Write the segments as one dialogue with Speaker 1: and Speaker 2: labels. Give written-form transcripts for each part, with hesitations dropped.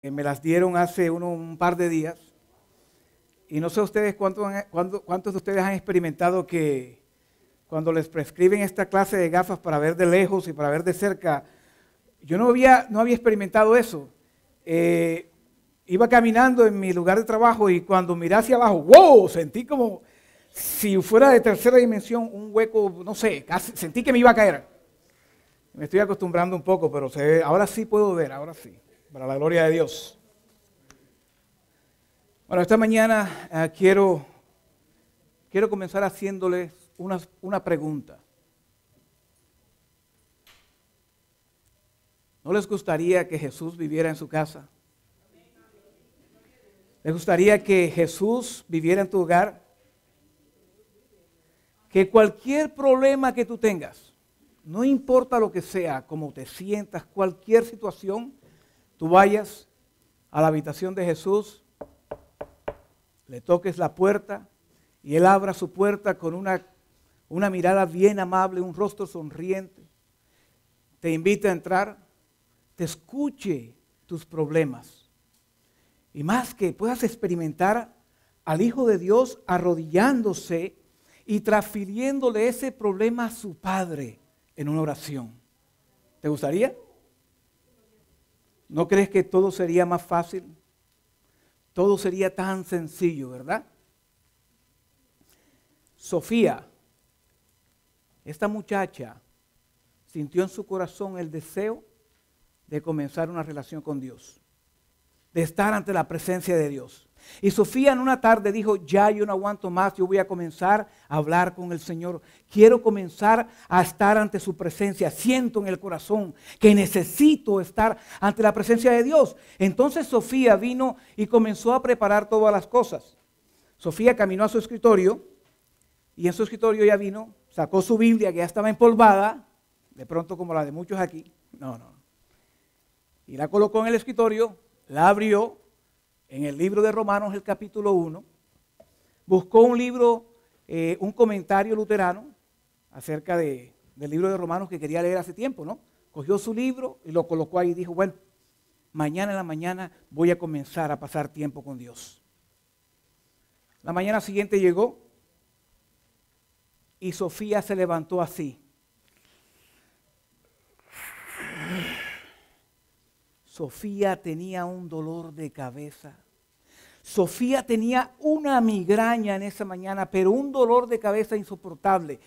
Speaker 1: Me las dieron hace un par de días. Y no sé ustedes cuántos de ustedes han experimentado que cuando les prescriben esta clase de gafas para ver de lejos y para ver de cerca, yo no había experimentado eso. Iba caminando en mi lugar de trabajo y cuando miré hacia abajo, ¡wow! Sentí como si fuera de tercera dimensión un hueco, no sé, casi sentí que me iba a caer. Me estoy acostumbrando un poco, pero ahora sí puedo ver, ahora sí, para la gloria de Dios. Bueno, esta mañana quiero comenzar haciéndoles una pregunta. ¿No les gustaría que Jesús viviera en su casa? ¿Les gustaría que Jesús viviera en tu hogar? Que cualquier problema que tú tengas, no importa lo que sea, cómo te sientas, cualquier situación, tú vayas a la habitación de Jesús, le toques la puerta y Él abra su puerta con una mirada bien amable, un rostro sonriente, te invita a entrar, te escuche tus problemas y más que puedas experimentar al Hijo de Dios arrodillándose y transfiriéndole ese problema a su Padre en una oración. ¿Te gustaría? ¿No crees que todo sería más fácil? Todo sería tan sencillo, ¿verdad? Sofía, esta muchacha, sintió en su corazón el deseo de comenzar una relación con Dios, de estar ante la presencia de Dios. Y Sofía en una tarde dijo, ya yo no aguanto más, yo voy a comenzar a hablar con el Señor. Quiero comenzar a estar ante su presencia. Siento en el corazón que necesito estar ante la presencia de Dios. Entonces Sofía vino y comenzó a preparar todas las cosas. Sofía caminó a su escritorio y en su escritorio ella vino, sacó su Biblia que ya estaba empolvada, de pronto como la de muchos aquí. No. Y la colocó en el escritorio, la abrió. En el libro de Romanos, el capítulo 1, buscó un libro, un comentario luterano acerca del libro de Romanos que quería leer hace tiempo, ¿no? Cogió su libro y lo colocó ahí y dijo, bueno, mañana en la mañana voy a comenzar a pasar tiempo con Dios. La mañana siguiente llegó y Sofía se levantó así. Sofía tenía un dolor de cabeza. Sofía tenía una migraña en esa mañana, pero un dolor de cabeza insoportable.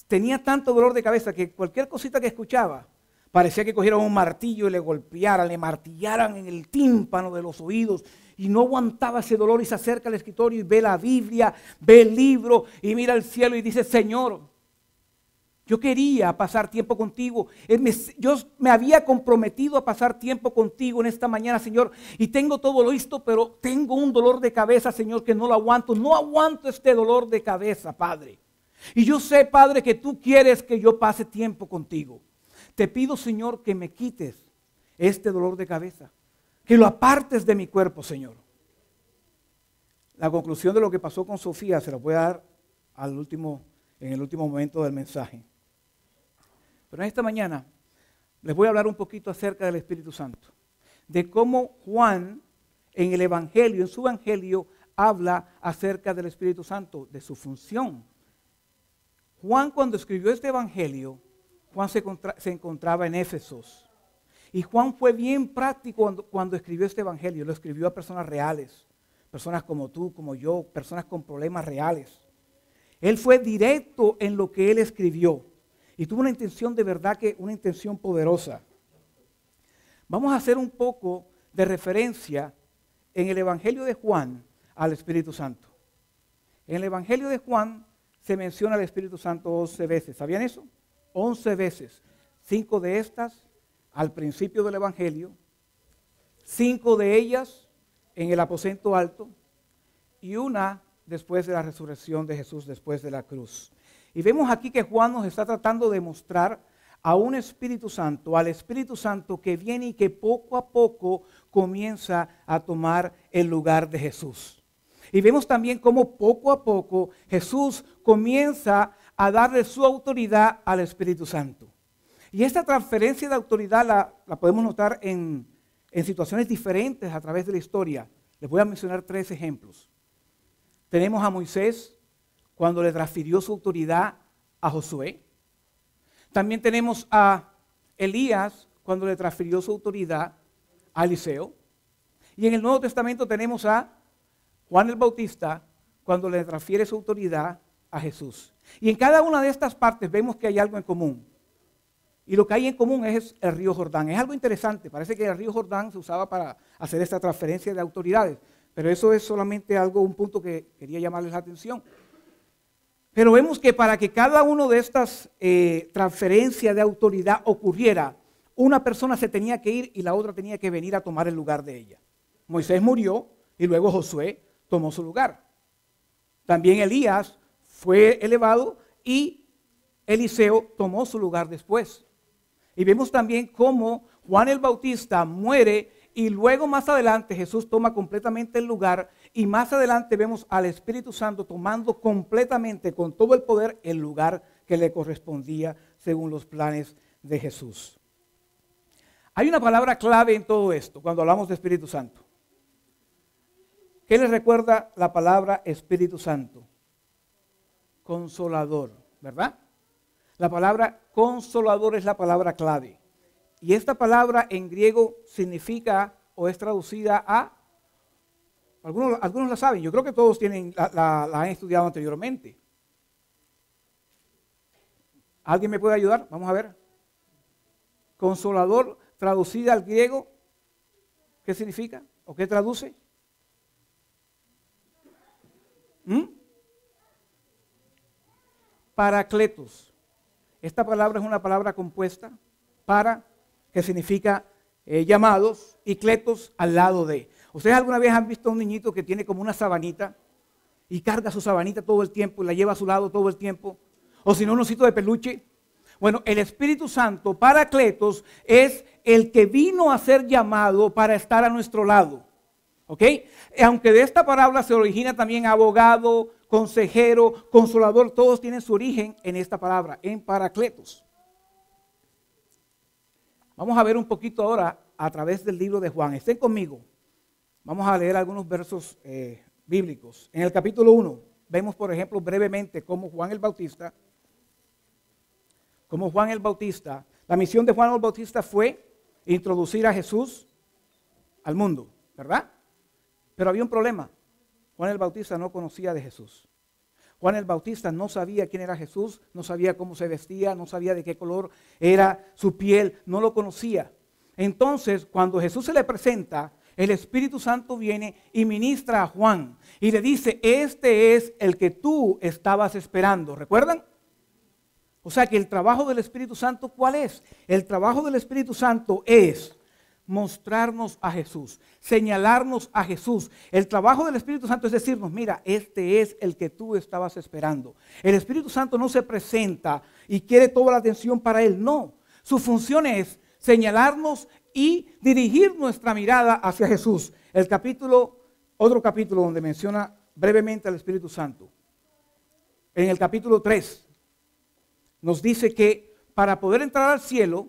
Speaker 1: Tenía tanto dolor de cabeza que cualquier cosita que escuchaba, parecía que cogieran un martillo y le golpearan, le martillaran en el tímpano de los oídos. Y no aguantaba ese dolor y se acerca al escritorio y ve la Biblia, ve el libro y mira al cielo y dice, Señor, yo quería pasar tiempo contigo. Yo me había comprometido a pasar tiempo contigo en esta mañana, Señor. Y tengo todo listo, pero tengo un dolor de cabeza, Señor, que no lo aguanto. No aguanto este dolor de cabeza, Padre. Y yo sé, Padre, que tú quieres que yo pase tiempo contigo. Te pido, Señor, que me quites este dolor de cabeza. Que lo apartes de mi cuerpo, Señor. La conclusión de lo que pasó con Sofía se la voy a dar en el último momento del mensaje. Pero en esta mañana les voy a hablar un poquito acerca del Espíritu Santo. De cómo Juan en el Evangelio, en su Evangelio, habla acerca del Espíritu Santo, de su función. Juan cuando escribió este Evangelio, Juan se encontraba en Éfesos. Y Juan fue bien práctico cuando escribió este Evangelio. Lo escribió a personas reales, personas como tú, como yo, personas con problemas reales. Él fue directo en lo que él escribió. Y tuvo una intención de verdad que una intención poderosa. Vamos a hacer un poco de referencia en el Evangelio de Juan al Espíritu Santo. En el Evangelio de Juan se menciona al Espíritu Santo 11 veces. ¿Sabían eso? 11 veces. 5 de estas al principio del Evangelio. 5 de ellas en el aposento alto. Y una después de la resurrección de Jesús, después de la cruz. Y vemos aquí que Juan nos está tratando de mostrar a un Espíritu Santo, al Espíritu Santo que viene y que poco a poco comienza a tomar el lugar de Jesús. Y vemos también cómo poco a poco Jesús comienza a darle su autoridad al Espíritu Santo. Y esta transferencia de autoridad la podemos notar en en situaciones diferentes a través de la historia. Les voy a mencionar 3 ejemplos. Tenemos a Moisés cuando le transfirió su autoridad a Josué. También tenemos a Elías cuando le transfirió su autoridad a Eliseo. Y en el Nuevo Testamento tenemos a Juan el Bautista cuando le transfiere su autoridad a Jesús. Y en cada una de estas partes vemos que hay algo en común. Y lo que hay en común es el río Jordán. Es algo interesante. Parece que el río Jordán se usaba para hacer esta transferencia de autoridades. Pero eso es solamente un punto que quería llamarles la atención. Pero vemos que para que cada una de estas transferencias de autoridad ocurriera, una persona se tenía que ir y la otra tenía que venir a tomar el lugar de ella. Moisés murió y luego Josué tomó su lugar. También Elías fue elevado y Eliseo tomó su lugar después. Y vemos también cómo Juan el Bautista muere y luego más adelante Jesús toma completamente el lugar y más adelante vemos al Espíritu Santo tomando completamente con todo el poder el lugar que le correspondía según los planes de Jesús. Hay una palabra clave en todo esto cuando hablamos de Espíritu Santo. ¿Qué les recuerda la palabra Espíritu Santo? Consolador, ¿verdad? La palabra consolador es la palabra clave. Y esta palabra en griego significa o es traducida a, algunos la saben, yo creo que todos la han estudiado anteriormente. ¿Alguien me puede ayudar? Vamos a ver. Consolador, traducida al griego, ¿qué significa? ¿O qué traduce? Paracletos. Esta palabra es una palabra compuesta, para, que significa llamados, y cletos, al lado de. ¿Ustedes alguna vez han visto a un niñito que tiene como una sabanita y carga su sabanita todo el tiempo y la lleva a su lado todo el tiempo? O si no, un osito de peluche. Bueno, el Espíritu Santo, Paracletos, es el que vino a ser llamado para estar a nuestro lado. ¿Ok? Aunque de esta palabra se origina también abogado, consejero, consolador, todos tienen su origen en esta palabra, en Paracletos. Vamos a ver un poquito ahora a través del libro de Juan. Estén conmigo. Vamos a leer algunos versos bíblicos. En el capítulo 1 vemos, por ejemplo, brevemente cómo Juan el Bautista, la misión de Juan el Bautista fue introducir a Jesús al mundo, ¿verdad? Pero había un problema. Juan el Bautista no conocía de Jesús. Juan el Bautista no sabía quién era Jesús, no sabía cómo se vestía, no sabía de qué color era su piel, no lo conocía. Entonces, cuando Jesús se le presenta, el Espíritu Santo viene y ministra a Juan y le dice, este es el que tú estabas esperando. ¿Recuerdan? O sea que el trabajo del Espíritu Santo, ¿cuál es? El trabajo del Espíritu Santo es mostrarnos a Jesús, señalarnos a Jesús. El trabajo del Espíritu Santo es decirnos, mira, este es el que tú estabas esperando. El Espíritu Santo no se presenta y quiere toda la atención para Él, no. Su función es señalarnos y dirigir nuestra mirada hacia Jesús. Otro capítulo donde menciona brevemente al Espíritu Santo. En el capítulo 3 nos dice que para poder entrar al cielo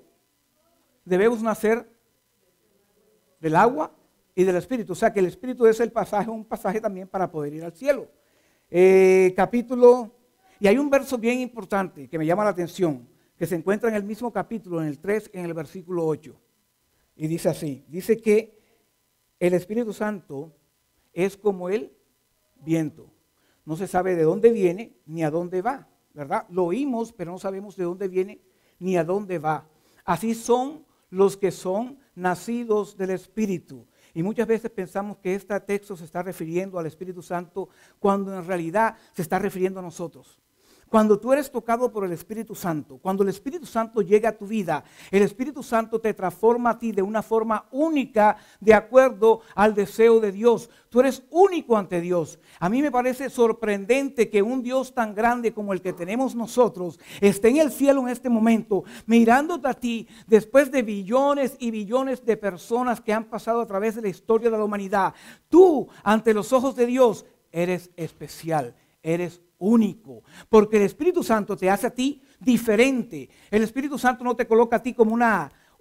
Speaker 1: debemos nacer del agua y del Espíritu. O sea que el Espíritu es un pasaje también para poder ir al cielo. Y hay un verso bien importante que me llama la atención, que se encuentra en el mismo capítulo, en el 3, en el versículo 8. Y dice así, dice que el Espíritu Santo es como el viento. No se sabe de dónde viene ni a dónde va, ¿verdad? Lo oímos, pero no sabemos de dónde viene ni a dónde va. Así son los que son nacidos del Espíritu. Y muchas veces pensamos que este texto se está refiriendo al Espíritu Santo cuando en realidad se está refiriendo a nosotros. Cuando tú eres tocado por el Espíritu Santo, cuando el Espíritu Santo llega a tu vida, el Espíritu Santo te transforma a ti de una forma única de acuerdo al deseo de Dios. Tú eres único ante Dios. A mí me parece sorprendente que un Dios tan grande como el que tenemos nosotros esté en el cielo en este momento, mirándote a ti después de billones y billones de personas que han pasado a través de la historia de la humanidad. Tú, ante los ojos de Dios, eres especial, eres único, porque el Espíritu Santo te hace a ti diferente. El Espíritu Santo no te coloca a ti como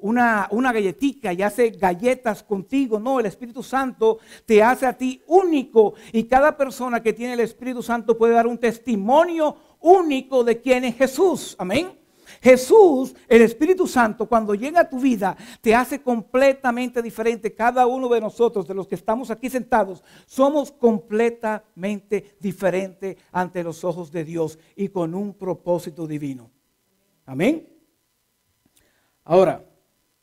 Speaker 1: una galletica y hace galletas contigo. No, el Espíritu Santo te hace a ti único. Y cada persona que tiene el Espíritu Santo puede dar un testimonio único de quién es Jesús. Amén. Jesús, el Espíritu Santo, cuando llega a tu vida, te hace completamente diferente. Cada uno de nosotros, de los que estamos aquí sentados, somos completamente diferentes ante los ojos de Dios y con un propósito divino. Amén. Ahora,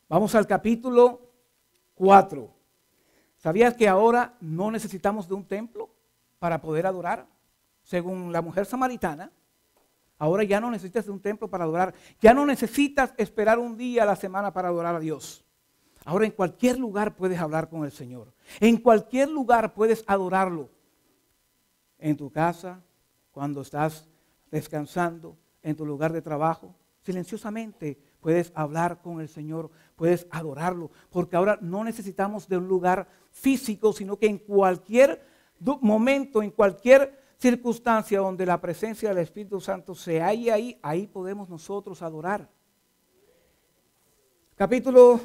Speaker 1: vamos al capítulo 4. ¿Sabías que ahora no necesitamos de un templo para poder adorar? Según la mujer samaritana, ahora ya no necesitas de un templo para adorar. Ya no necesitas esperar un día a la semana para adorar a Dios. Ahora en cualquier lugar puedes hablar con el Señor. En cualquier lugar puedes adorarlo. En tu casa, cuando estás descansando, en tu lugar de trabajo, silenciosamente puedes hablar con el Señor, puedes adorarlo. Porque ahora no necesitamos de un lugar físico, sino que en cualquier momento, en cualquier circunstancia donde la presencia del Espíritu Santo se halla ahí podemos nosotros adorar. Capítulo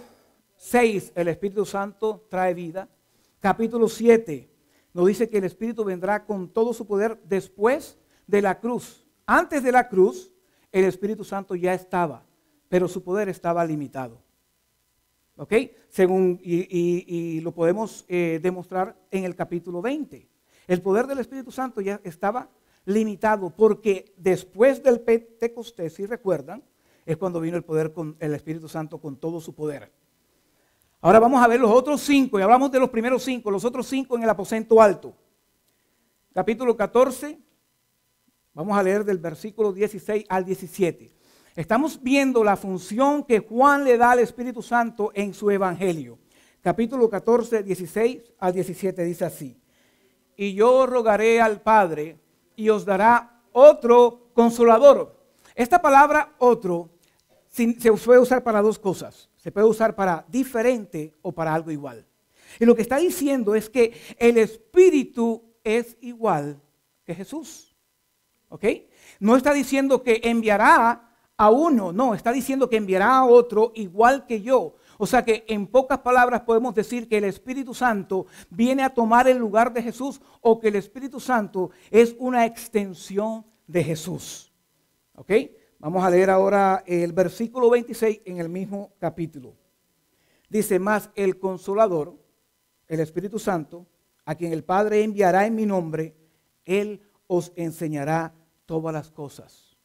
Speaker 1: 6, el Espíritu Santo trae vida. Capítulo 7, nos dice que el Espíritu vendrá con todo su poder después de la cruz. Antes de la cruz, el Espíritu Santo ya estaba, pero su poder estaba limitado. ¿Ok? Y lo podemos demostrar en el capítulo 20. El poder del Espíritu Santo ya estaba limitado porque después del Pentecostés, si recuerdan, es cuando vino el poder con el Espíritu Santo con todo su poder. Ahora vamos a ver los otros 5 y hablamos de los primeros 5, los otros 5 en el aposento alto. Capítulo 14, vamos a leer del versículo 16 al 17. Estamos viendo la función que Juan le da al Espíritu Santo en su evangelio. Capítulo 14, 16 al 17 dice así. Y yo rogaré al Padre y os dará otro consolador. Esta palabra otro se puede usar para dos cosas. Se puede usar para diferente o para algo igual. Y lo que está diciendo es que el Espíritu es igual que Jesús. ¿Ok? No está diciendo que enviará a uno, no, está diciendo que enviará a otro igual que yo. O sea que en pocas palabras podemos decir que el Espíritu Santo viene a tomar el lugar de Jesús o que el Espíritu Santo es una extensión de Jesús. ¿Ok? Vamos a leer ahora el versículo 26 en el mismo capítulo. Dice, mas el Consolador, el Espíritu Santo, a quien el Padre enviará en mi nombre, Él os enseñará todas las cosas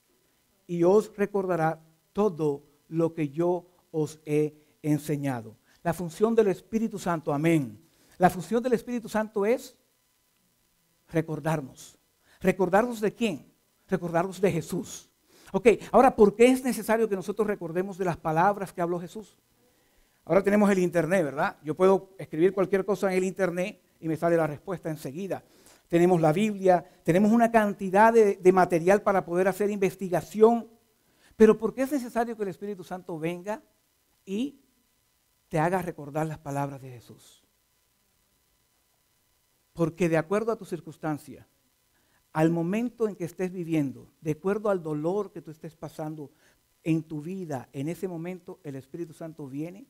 Speaker 1: y os recordará todo lo que yo os he enseñado. La función del Espíritu Santo, amén. La función del Espíritu Santo es recordarnos. ¿Recordarnos de quién? Recordarnos de Jesús. Ok, ahora, ¿por qué es necesario que nosotros recordemos de las palabras que habló Jesús? Ahora tenemos el internet, ¿verdad? Yo puedo escribir cualquier cosa en el internet y me sale la respuesta enseguida. Tenemos la Biblia, tenemos una cantidad de material para poder hacer investigación. Pero ¿por qué es necesario que el Espíritu Santo venga y te haga recordar las palabras de Jesús? Porque de acuerdo a tu circunstancia, al momento en que estés viviendo, de acuerdo al dolor que tú estés pasando en tu vida, en ese momento el Espíritu Santo viene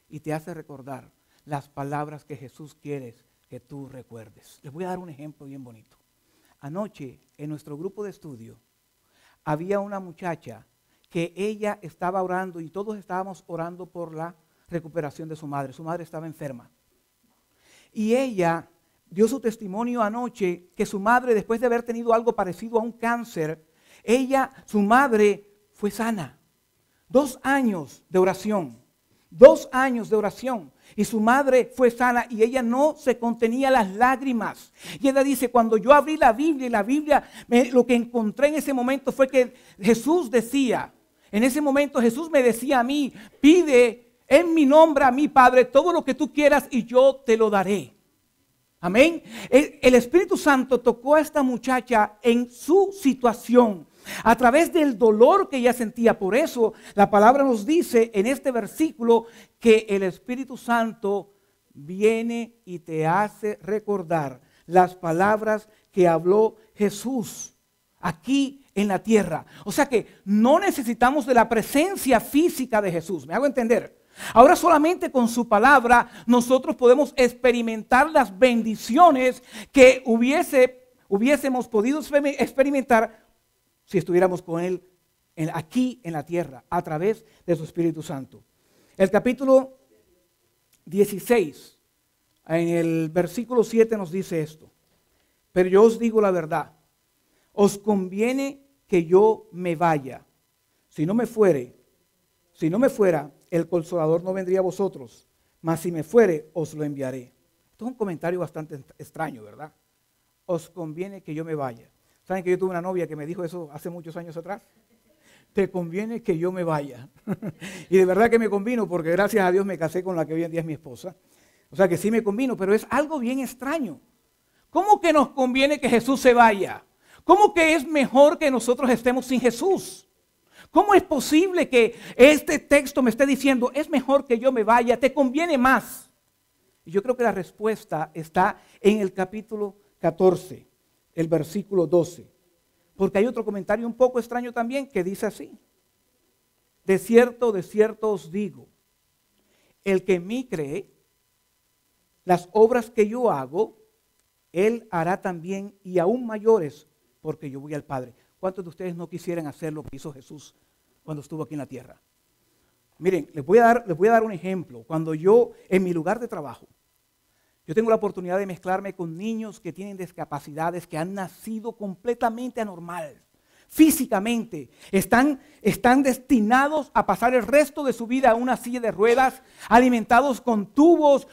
Speaker 1: y te hace recordar las palabras que Jesús quiere que tú recuerdes. Les voy a dar un ejemplo bien bonito. Anoche, en nuestro grupo de estudio, había una muchacha que ella estaba orando y todos estábamos orando por la recuperación de su madre. Su madre estaba enferma. Y ella dio su testimonio anoche que su madre, después de haber tenido algo parecido a un cáncer, su madre fue sana. 2 años de oración. 2 años de oración. Y su madre fue sana y ella no se contenía las lágrimas. Y ella dice, cuando yo abrí la Biblia y la Biblia, lo que encontré en ese momento fue que Jesús decía, en ese momento Jesús me decía a mí, pide en mi nombre a mi Padre todo lo que tú quieras y yo te lo daré. Amén. El Espíritu Santo tocó a esta muchacha en su situación, a través del dolor que ella sentía. Por eso la palabra nos dice en este versículo que el Espíritu Santo viene y te hace recordar las palabras que habló Jesús aquí en la tierra. O sea que no necesitamos de la presencia física de Jesús. ¿Me hago entender? Ahora solamente con su palabra nosotros podemos experimentar las bendiciones que hubiésemos podido experimentar si estuviéramos con Él aquí en la tierra, a través de su Espíritu Santo. El capítulo 16, en el versículo 7 nos dice esto: pero yo os digo la verdad, os conviene que yo me vaya. Si no me fuera, el Consolador no vendría a vosotros, mas si me fuere, os lo enviaré. Esto es un comentario bastante extraño, ¿verdad? Os conviene que yo me vaya. ¿Saben que yo tuve una novia que me dijo eso hace muchos años atrás? Te conviene que yo me vaya. Y de verdad que me convino, porque gracias a Dios me casé con la que hoy en día es mi esposa. O sea que sí me convino, pero es algo bien extraño. ¿Cómo que nos conviene que Jesús se vaya? ¿Cómo que es mejor que nosotros estemos sin Jesús? ¿Cómo es posible que este texto me esté diciendo, es mejor que yo me vaya, te conviene más? Y yo creo que la respuesta está en el capítulo 14, el versículo 12. Porque hay otro comentario un poco extraño también que dice así: de cierto os digo, el que en mí cree, las obras que yo hago, él hará también y aún mayores, porque yo voy al Padre. ¿Cuántos de ustedes no quisieran hacer lo que hizo Jesús cuando estuvo aquí en la tierra? Miren, les voy a dar un ejemplo. Cuando yo, en mi lugar de trabajo, yo tengo la oportunidad de mezclarme con niños que tienen discapacidades, que han nacido completamente anormal. Físicamente, están destinados a pasar el resto de su vida en una silla de ruedas, alimentados con tubos,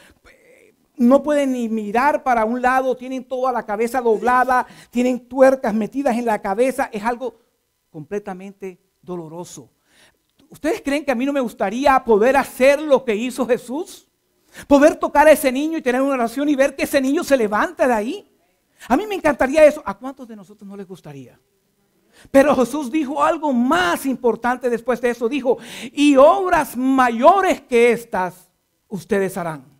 Speaker 1: no pueden ni mirar para un lado, tienen toda la cabeza doblada, tienen tuercas metidas en la cabeza. Es algo completamente doloroso. ¿Ustedes creen que a mí no me gustaría poder hacer lo que hizo Jesús? Poder tocar a ese niño y tener una oración y ver que ese niño se levanta de ahí. A mí me encantaría eso. ¿A cuántos de nosotros no les gustaría? Pero Jesús dijo algo más importante después de eso. Dijo, y obras mayores que estas ustedes harán.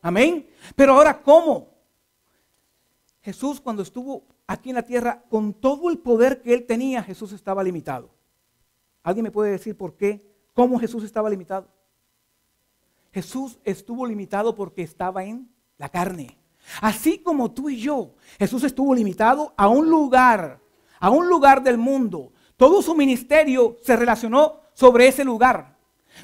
Speaker 1: Amén. Pero ahora, ¿cómo? Jesús, cuando estuvo aquí en la tierra, con todo el poder que él tenía, Jesús estaba limitado. ¿Alguien me puede decir por qué? ¿Cómo Jesús estaba limitado? Jesús estuvo limitado porque estaba en la carne. Así como tú y yo, Jesús estuvo limitado a un lugar del mundo. Todo su ministerio se relacionó sobre ese lugar.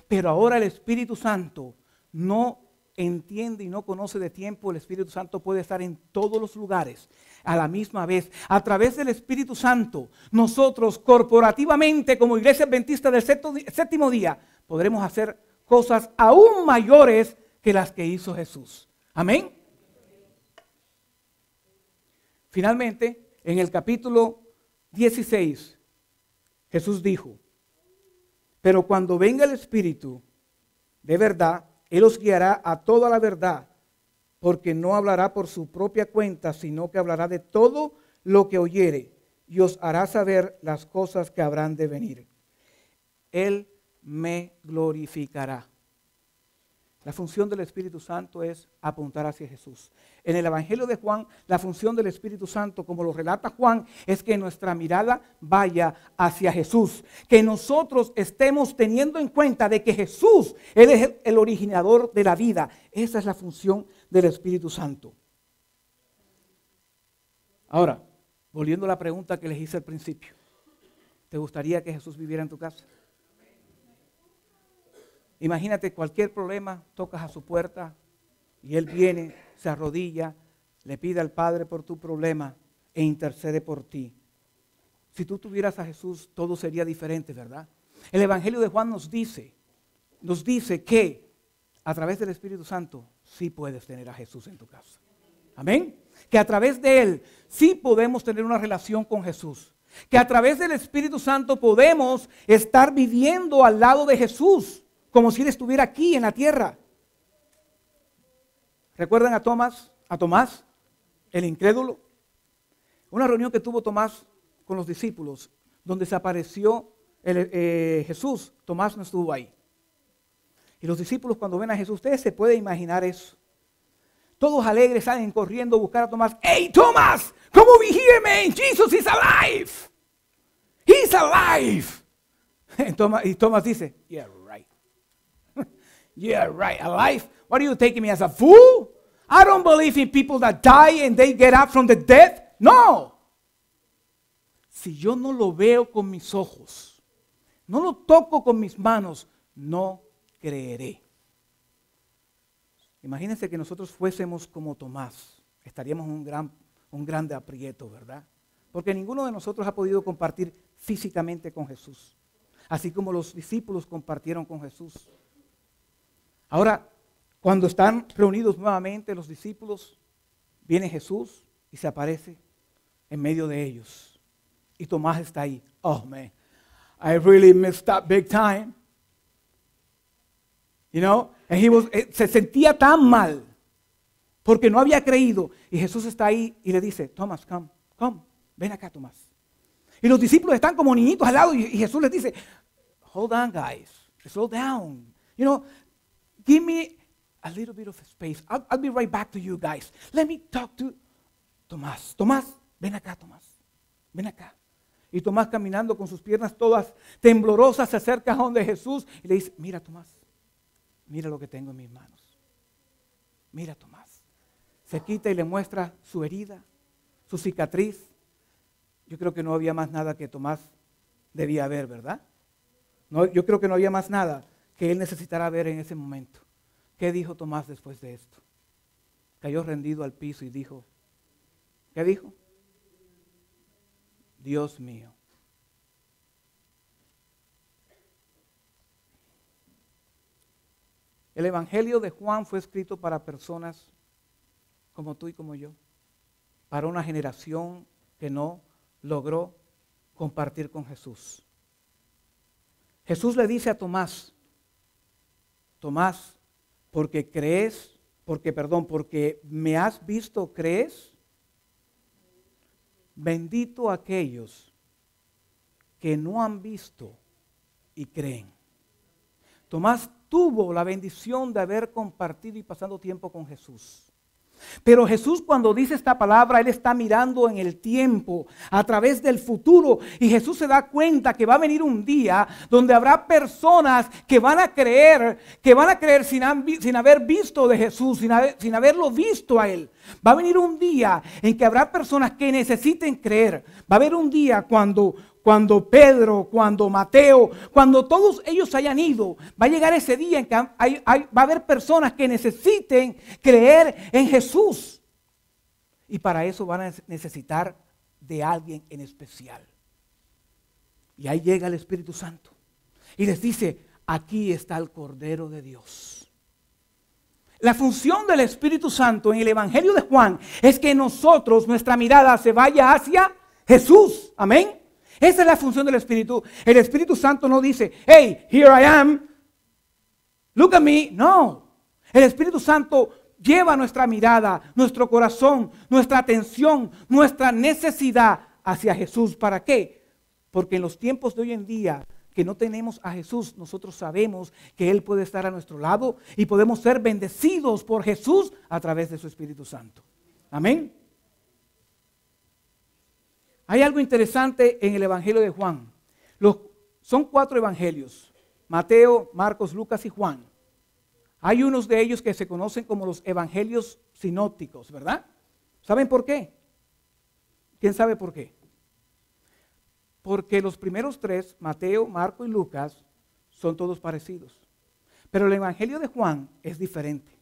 Speaker 1: Pero ahora el Espíritu Santo no entiende y no conoce de tiempo. El Espíritu Santo puede estar en todos los lugares a la misma vez. A través del Espíritu Santo, nosotros corporativamente, como Iglesia Adventista del Séptimo Día, podremos hacer cosas aún mayores que las que hizo Jesús. Amén. Finalmente, en el capítulo 16, Jesús dijo, pero cuando venga el Espíritu de verdad, Él os guiará a toda la verdad, porque no hablará por su propia cuenta, sino que hablará de todo lo que oyere y os hará saber las cosas que habrán de venir. Él me glorificará. La función del Espíritu Santo es apuntar hacia Jesús. En el Evangelio de Juan, la función del Espíritu Santo, como lo relata Juan, es que nuestra mirada vaya hacia Jesús. Que nosotros estemos teniendo en cuenta de que Jesús, Él es el originador de la vida. Esa es la función del Espíritu Santo. Ahora, volviendo a la pregunta que les hice al principio. ¿Te gustaría que Jesús viviera en tu casa? Imagínate cualquier problema, tocas a su puerta y Él viene, se arrodilla, le pide al Padre por tu problema e intercede por ti. Si tú tuvieras a Jesús, todo sería diferente, ¿verdad? El Evangelio de Juan nos dice que a través del Espíritu Santo sí puedes tener a Jesús en tu casa. Amén. Que a través de Él sí podemos tener una relación con Jesús. Que a través del Espíritu Santo podemos estar viviendo al lado de Jesús, como si Él estuviera aquí en la tierra. ¿Recuerdan a Tomás, el incrédulo? Una reunión que tuvo Tomás con los discípulos, donde se apareció Jesús. Tomás no estuvo ahí. Y los discípulos, cuando ven a Jesús, ustedes se pueden imaginar eso. Todos alegres salen corriendo a buscar a Tomás. ¡Hey, Tomás! Come over here, man! Jesus is alive! He's alive! Y Tomás dice, yeah, right. Yeah, right. A life? What are you taking me as a fool? I don't believe in people that die and they get up from the dead. No. Si yo no lo veo con mis ojos, no lo toco con mis manos, no creeré. Imagínense que nosotros fuésemos como Tomás. Estaríamos en un grande aprieto, ¿verdad? Porque ninguno de nosotros ha podido compartir físicamente con Jesús, así como los discípulos compartieron con Jesús. Ahora, cuando están reunidos nuevamente los discípulos, viene Jesús y se aparece en medio de ellos. Y Tomás está ahí. Oh, man, I really messed up big time. You know, se sentía tan mal porque no había creído. Y Jesús está ahí y le dice, Tomás, come, ven acá, Tomás. Y los discípulos están como niñitos al lado y Jesús les dice, hold on, guys, slow down. You know, give me a little bit of space. I'll be right back to you guys. Let me talk to Tomás. Tomás, ven acá, Tomás. Ven acá. Y Tomás, caminando con sus piernas todas temblorosas, se acerca a donde Jesús y le dice, mira, Tomás, mira lo que tengo en mis manos. Mira, Tomás. Se quita y le muestra su herida, su cicatriz. Yo creo que no había más nada que Tomás debía ver, ¿verdad? No, yo creo que no había más nada que él necesitara ver en ese momento. ¿Qué dijo Tomás después de esto? Cayó rendido al piso y dijo, ¿qué dijo? Dios mío. El Evangelio de Juan fue escrito para personas como tú y como yo, para una generación que no logró compartir con Jesús. Jesús le dice a Tomás, Tomás, porque me has visto, ¿crees? Bendito aquellos que no han visto y creen. Tomás tuvo la bendición de haber compartido y pasado tiempo con Jesús. Pero Jesús, cuando dice esta palabra, Él está mirando en el tiempo, a través del futuro. Y Jesús se da cuenta que va a venir un día donde habrá personas que van a creer sin haber visto de Jesús, sin haberlo visto a Él. Va a venir un día en que habrá personas que necesiten creer. Va a haber un día cuando Pedro, cuando Mateo, cuando todos ellos hayan ido, va a llegar ese día en que va a haber personas que necesiten creer en Jesús. Y para eso van a necesitar de alguien en especial. Y ahí llega el Espíritu Santo y les dice, aquí está el Cordero de Dios. La función del Espíritu Santo en el Evangelio de Juan es que nuestra mirada se vaya hacia Jesús. Amén. Esa es la función del Espíritu. El Espíritu Santo no dice, hey, here I am, look at me. No. El Espíritu Santo lleva nuestra mirada, nuestro corazón, nuestra atención, nuestra necesidad hacia Jesús. ¿Para qué? Porque en los tiempos de hoy en día que no tenemos a Jesús, nosotros sabemos que Él puede estar a nuestro lado y podemos ser bendecidos por Jesús a través de su Espíritu Santo. Amén. Hay algo interesante en el Evangelio de Juan. Son 4 evangelios: Mateo, Marcos, Lucas y Juan. Hay unos de ellos que se conocen como los evangelios sinópticos, ¿verdad? ¿Saben por qué? ¿Quién sabe por qué? Porque los primeros 3, Mateo, Marcos y Lucas, son todos parecidos. Pero el Evangelio de Juan es diferente.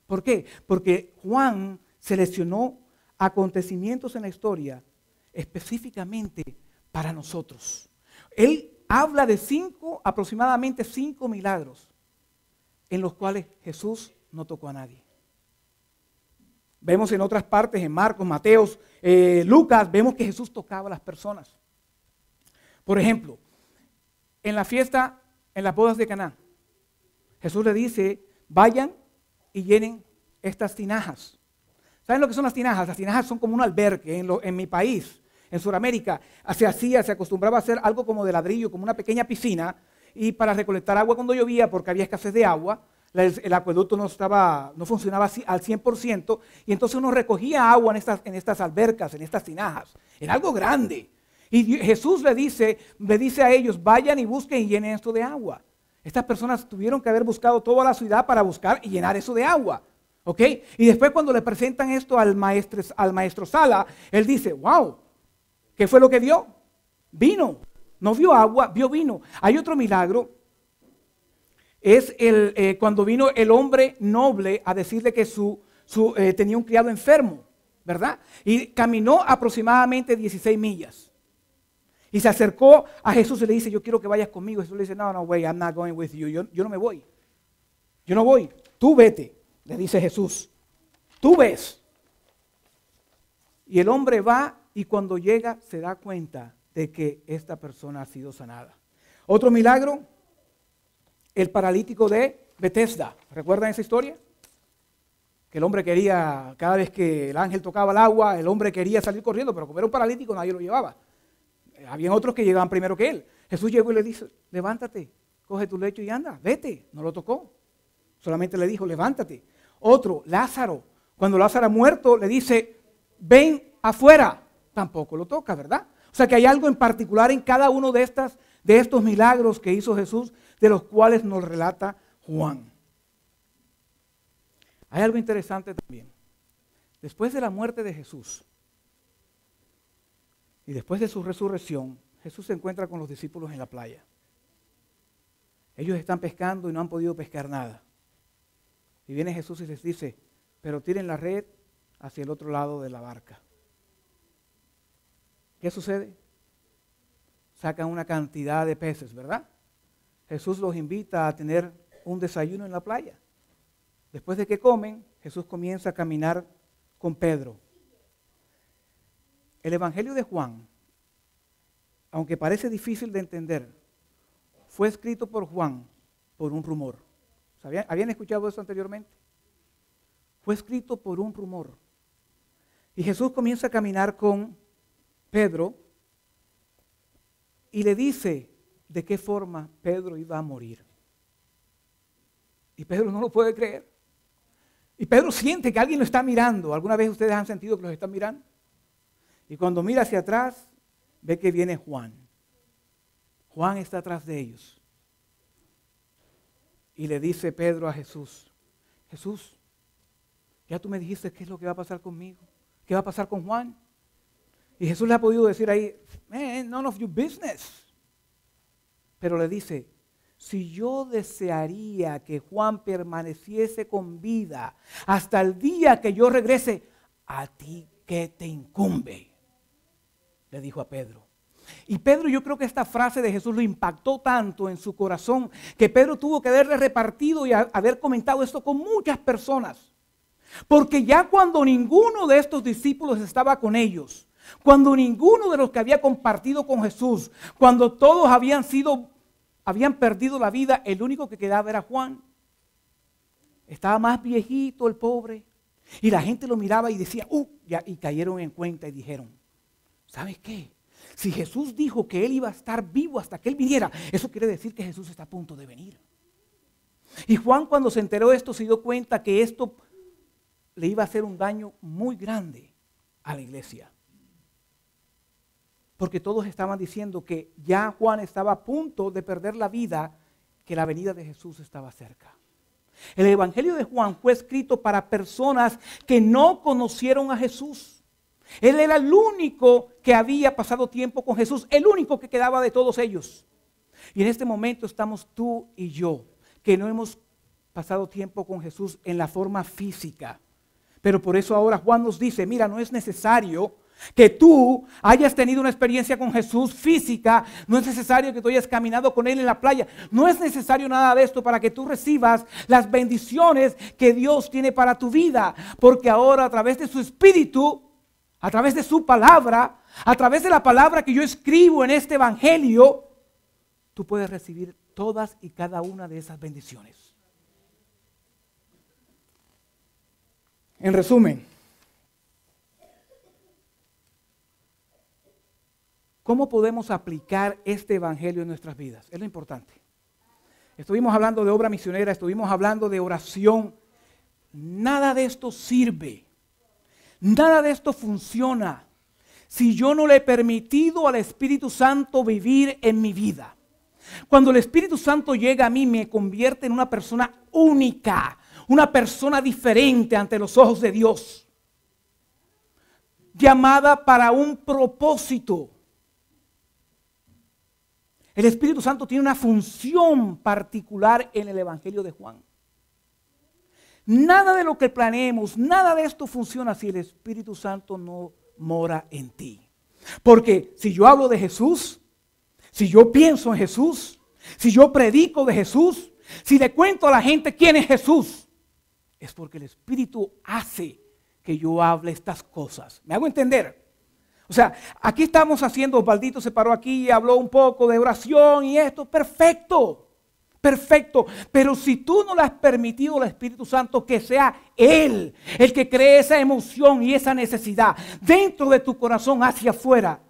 Speaker 1: ¿Por qué? Porque Juan seleccionó acontecimientos en la historia específicamente para nosotros. Él habla de aproximadamente 5 milagros en los cuales Jesús no tocó a nadie. Vemos en otras partes, en Marcos, Mateo, Lucas, vemos que Jesús tocaba a las personas. Por ejemplo, en la fiesta, en las bodas de Caná, Jesús le dice, vayan y llenen estas tinajas. ¿Saben lo que son las tinajas? Las tinajas son como un albergue en mi país. En Sudamérica se acostumbraba a hacer algo como de ladrillo, como una pequeña piscina, y para recolectar agua cuando llovía, porque había escasez de agua, el acueducto no funcionaba así al 100%, y entonces uno recogía agua en estas albercas, en estas tinajas. Era algo grande. Y Jesús le dice a ellos, vayan y busquen y llenen esto de agua. Estas personas tuvieron que haber buscado toda la ciudad para buscar y llenar eso de agua. ¿Ok? Y después cuando le presentan esto al maestro Sala, él dice, wow, ¿qué fue lo que vio? Vino. No vio agua, vio vino. Hay otro milagro. Es cuando vino el hombre noble a decirle que tenía un criado enfermo, ¿verdad? Y caminó aproximadamente 16 millas. Y se acercó a Jesús y le dice, yo quiero que vayas conmigo. Jesús le dice, no, wait, I'm not going with you. Yo no me voy. Yo no voy. Tú vete, le dice Jesús. Tú ves. Y el hombre va y cuando llega se da cuenta de que esta persona ha sido sanada. Otro milagro, el paralítico de Bethesda. ¿Recuerdan esa historia? Que el hombre quería, cada vez que el ángel tocaba el agua, el hombre quería salir corriendo, pero como era un paralítico nadie lo llevaba. Habían otros que llegaban primero que él. Jesús llegó y le dice, levántate, coge tu lecho y anda, vete. No lo tocó, solamente le dijo, levántate. Otro, Lázaro, cuando Lázaro ha muerto, le dice, ven afuera. Tampoco lo toca, ¿verdad? O sea que hay algo en particular en cada uno de estos milagros que hizo Jesús, de los cuales nos relata Juan. Hay algo interesante también. Después de la muerte de Jesús y después de su resurrección, Jesús se encuentra con los discípulos en la playa. Ellos están pescando y no han podido pescar nada. Y viene Jesús y les dice, pero tiren la red hacia el otro lado de la barca. ¿Qué sucede? Sacan una cantidad de peces, ¿verdad? Jesús los invita a tener un desayuno en la playa. Después de que comen, Jesús comienza a caminar con Pedro. El Evangelio de Juan, aunque parece difícil de entender, fue escrito por Juan por un rumor. ¿Habían escuchado eso anteriormente? Fue escrito por un rumor. Y Jesús comienza a caminar con Pedro y le dice de qué forma Pedro iba a morir. Y Pedro no lo puede creer. Y Pedro siente que alguien lo está mirando. ¿Alguna vez ustedes han sentido que los están mirando? Y cuando mira hacia atrás, ve que viene Juan. Juan está atrás de ellos. Y le dice Pedro a Jesús, Jesús, ya tú me dijiste qué es lo que va a pasar conmigo. ¿Qué va a pasar con Juan? Y Jesús le ha podido decir ahí, man, none of your business. Pero le dice, si yo desearía que Juan permaneciese con vida hasta el día que yo regrese, ¿a ti qué te incumbe? Le dijo a Pedro. Y Pedro, yo creo que esta frase de Jesús lo impactó tanto en su corazón que Pedro tuvo que haberle repartido y haber comentado esto con muchas personas. Porque ya cuando ninguno de estos discípulos estaba con ellos, cuando ninguno de los que había compartido con Jesús, cuando todos habían perdido la vida, el único que quedaba era Juan. Estaba más viejito el pobre. Y la gente lo miraba y decía, y cayeron en cuenta y dijeron, ¿sabes qué? Si Jesús dijo que Él iba a estar vivo hasta que Él viniera, eso quiere decir que Jesús está a punto de venir. Y Juan, cuando se enteró de esto, se dio cuenta que esto le iba a hacer un daño muy grande a la iglesia. Porque todos estaban diciendo que ya Juan estaba a punto de perder la vida, que la venida de Jesús estaba cerca. El Evangelio de Juan fue escrito para personas que no conocieron a Jesús. Él era el único que había pasado tiempo con Jesús, el único que quedaba de todos ellos. Y en este momento estamos tú y yo, que no hemos pasado tiempo con Jesús en la forma física. Pero por eso ahora Juan nos dice, mira, no es necesario que tú hayas tenido una experiencia con Jesús física, no es necesario que tú hayas caminado con Él en la playa, no es necesario nada de esto para que tú recibas las bendiciones que Dios tiene para tu vida, porque ahora a través de su Espíritu, a través de su palabra, a través de la palabra que yo escribo en este Evangelio, tú puedes recibir todas y cada una de esas bendiciones. En resumen, ¿cómo podemos aplicar este Evangelio en nuestras vidas? Es lo importante. Estuvimos hablando de obra misionera, estuvimos hablando de oración. Nada de esto sirve. Nada de esto funciona si yo no le he permitido al Espíritu Santo vivir en mi vida. Cuando el Espíritu Santo llega a mí, me convierte en una persona única, una persona diferente ante los ojos de Dios, llamada para un propósito. El Espíritu Santo tiene una función particular en el Evangelio de Juan. Nada de lo que planeemos, nada de esto funciona si el Espíritu Santo no mora en ti. Porque si yo hablo de Jesús, si yo pienso en Jesús, si yo predico de Jesús, si le cuento a la gente quién es Jesús, es porque el Espíritu hace que yo hable estas cosas. ¿Me hago entender? O sea, aquí estamos haciendo, Osvaldito se paró aquí y habló un poco de oración y esto, perfecto. Perfecto, pero si tú no le has permitido al Espíritu Santo que sea Él el que cree esa emoción y esa necesidad dentro de tu corazón hacia afuera,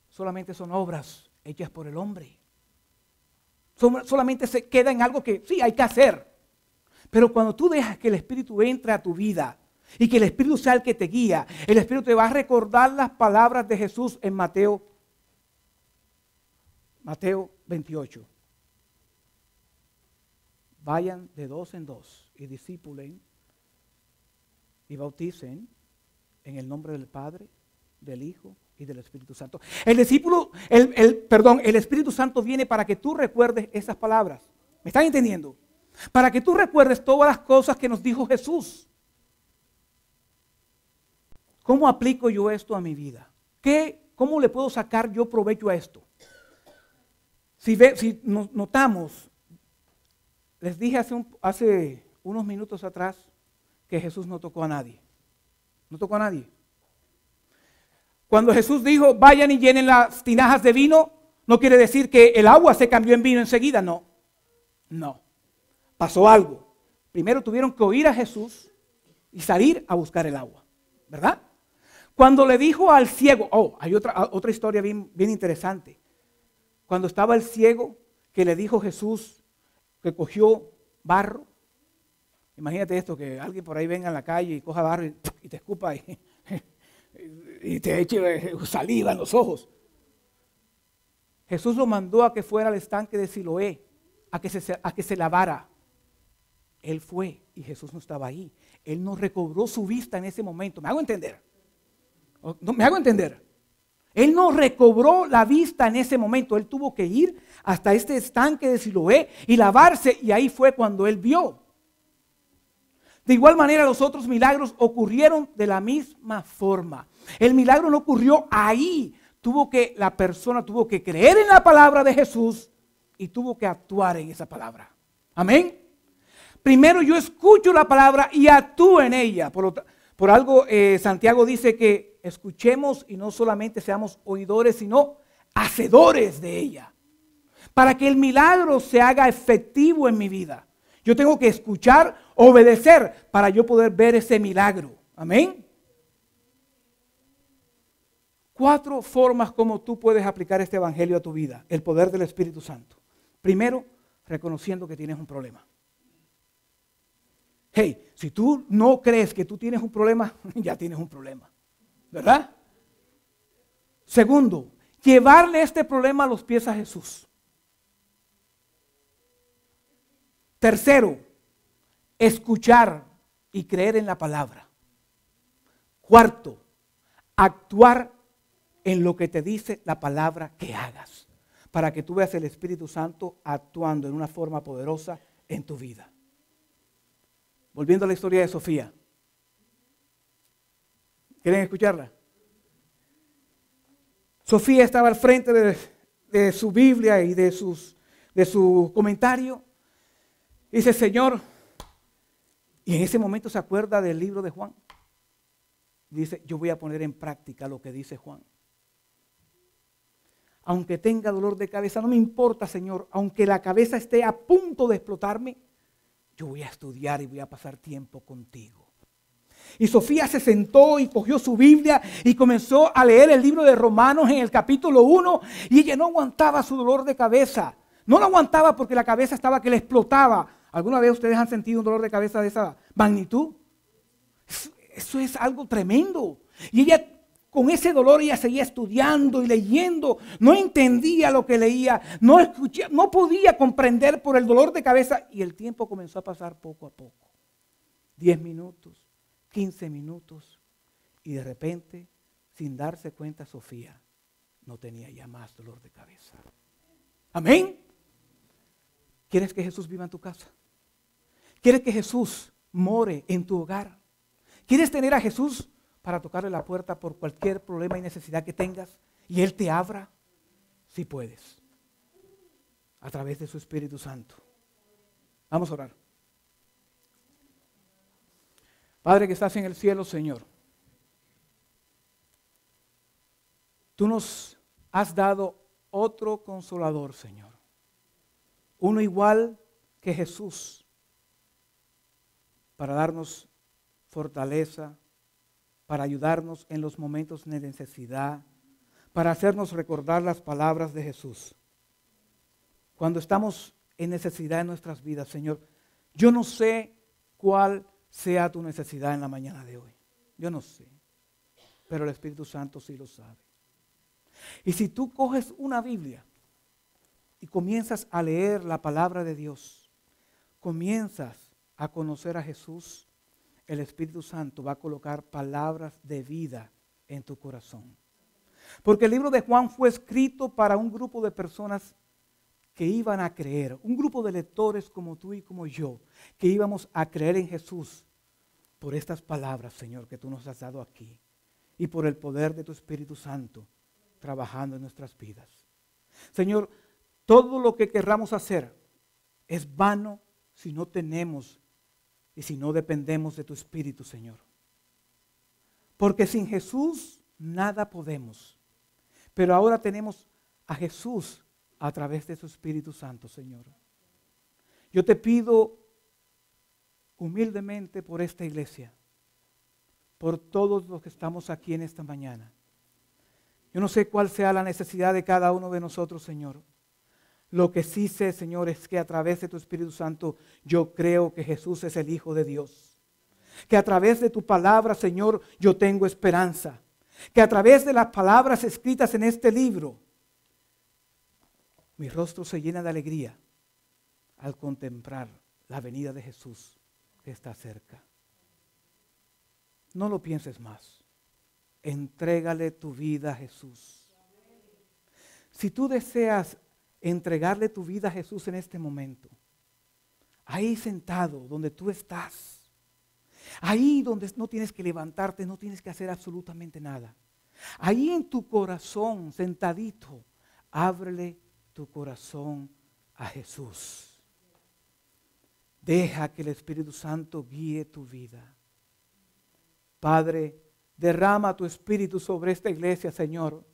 Speaker 1: solamente son obras hechas por el hombre. Solamente se queda en algo que sí hay que hacer. Pero cuando tú dejas que el Espíritu entre a tu vida y que el Espíritu sea el que te guía, el Espíritu te va a recordar las palabras de Jesús en Mateo 28. Vayan de dos en dos y discípulen y bauticen en el nombre del Padre, del Hijo y del Espíritu Santo. El Espíritu Santo viene para que tú recuerdes esas palabras. ¿Me están entendiendo? Para que tú recuerdes todas las cosas que nos dijo Jesús. ¿Cómo aplico yo esto a mi vida? ¿Cómo le puedo sacar yo provecho a esto? Si notamos, les dije hace unos minutos atrás que Jesús no tocó a nadie. No tocó a nadie. Cuando Jesús dijo, vayan y llenen las tinajas de vino, no quiere decir que el agua se cambió en vino enseguida, no. No. Pasó algo. Primero tuvieron que oír a Jesús y salir a buscar el agua, ¿verdad? Cuando le dijo al ciego, hay otra historia bien interesante. Cuando estaba el ciego, que le dijo Jesús, que cogió barro. Imagínate esto, que alguien por ahí venga en la calle y coja barro y te escupa y te eche saliva en los ojos. Jesús lo mandó a que fuera al estanque de Siloé, a que se lavara. Él fue y Jesús no estaba ahí. Él no recobró su vista en ese momento. ¿Me hago entender? ¿Me hago entender? Él no recobró la vista en ese momento. Él tuvo que ir hasta este estanque de Siloé y lavarse, y ahí fue cuando él vio. De igual manera, los otros milagros ocurrieron de la misma forma. El milagro no ocurrió ahí. La persona tuvo que creer en la palabra de Jesús y tuvo que actuar en esa palabra. Amén. Primero yo escucho la palabra y actúo en ella. Por algo Santiago dice que escuchemos y no solamente seamos oidores, sino hacedores de ella. Para que el milagro se haga efectivo en mi vida, yo tengo que escuchar, obedecer para yo poder ver ese milagro. Amén. 4 formas como tú puedes aplicar este evangelio a tu vida, el poder del Espíritu Santo. Primero, reconociendo que tienes un problema. Hey, si tú no crees que tú tienes un problema, ya tienes un problema, ¿verdad? Segundo, llevarle este problema a los pies a Jesús. Tercero, escuchar y creer en la palabra. Cuarto, actuar en lo que te dice la palabra que hagas, para que tú veas el Espíritu Santo actuando en una forma poderosa en tu vida. Volviendo a la historia de Sofía. ¿Quieren escucharla? Sofía estaba al frente de su Biblia y de su comentario. Dice, Señor, y en ese momento se acuerda del libro de Juan. Dice, yo voy a poner en práctica lo que dice Juan. Aunque tenga dolor de cabeza, no me importa, Señor. Aunque la cabeza esté a punto de explotarme, yo voy a estudiar y voy a pasar tiempo contigo. Y Sofía se sentó y cogió su Biblia y comenzó a leer el libro de Romanos en el capítulo 1. Y ella no aguantaba su dolor de cabeza. No lo aguantaba porque la cabeza estaba que le explotaba. ¿Alguna vez ustedes han sentido un dolor de cabeza de esa magnitud? Eso es algo tremendo. Y ella con ese dolor ella seguía estudiando y leyendo. No entendía lo que leía, no escuchaba, no podía comprender por el dolor de cabeza. Y el tiempo comenzó a pasar poco a poco. 10 minutos, 15 minutos. Y de repente, sin darse cuenta, Sofía no tenía ya más dolor de cabeza. Amén. ¿Quieres que Jesús viva en tu casa? ¿Quieres que Jesús more en tu hogar? ¿Quieres tener a Jesús para tocarle la puerta por cualquier problema y necesidad que tengas y Él te abra? Sí puedes, a través de su Espíritu Santo. Vamos a orar. Padre que estás en el cielo, Señor, tú nos has dado otro consolador, Señor. Uno igual que Jesús, para darnos fortaleza, para ayudarnos en los momentos de necesidad, para hacernos recordar las palabras de Jesús. Cuando estamos en necesidad en nuestras vidas, Señor, yo no sé cuál sea tu necesidad en la mañana de hoy. Yo no sé, pero el Espíritu Santo sí lo sabe. Y si tú coges una Biblia y comienzas a leer la palabra de Dios, comienzas a conocer a Jesús, el Espíritu Santo va a colocar palabras de vida en tu corazón. Porque el libro de Juan fue escrito para un grupo de personas que iban a creer, un grupo de lectores como tú y como yo, que íbamos a creer en Jesús por estas palabras, Señor, que tú nos has dado aquí y por el poder de tu Espíritu Santo trabajando en nuestras vidas. Señor, todo lo que querramos hacer es vano si no tenemos y si no dependemos de tu Espíritu, Señor. Porque sin Jesús nada podemos. Pero ahora tenemos a Jesús a través de su Espíritu Santo, Señor. Yo te pido humildemente por esta iglesia, por todos los que estamos aquí en esta mañana. Yo no sé cuál sea la necesidad de cada uno de nosotros, Señor. Lo que sí sé, Señor, es que a través de tu Espíritu Santo yo creo que Jesús es el Hijo de Dios. Que a través de tu palabra, Señor, yo tengo esperanza. Que a través de las palabras escritas en este libro, mi rostro se llena de alegría al contemplar la venida de Jesús que está cerca. No lo pienses más. Entrégale tu vida a Jesús. Si tú deseas entregarle tu vida a Jesús en este momento, ahí sentado donde tú estás, ahí donde no tienes que levantarte, no tienes que hacer absolutamente nada, ahí en tu corazón, sentadito, ábrele tu corazón a Jesús. Deja que el Espíritu Santo guíe tu vida. Padre, derrama tu Espíritu sobre esta iglesia, Señor.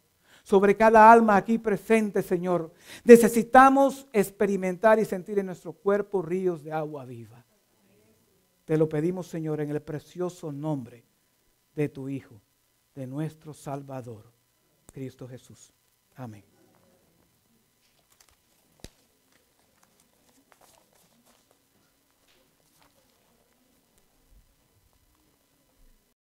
Speaker 1: Sobre cada alma aquí presente, Señor. Necesitamos experimentar y sentir en nuestro cuerpo ríos de agua viva. Te lo pedimos, Señor, en el precioso nombre de tu Hijo, de nuestro Salvador, Cristo Jesús. Amén.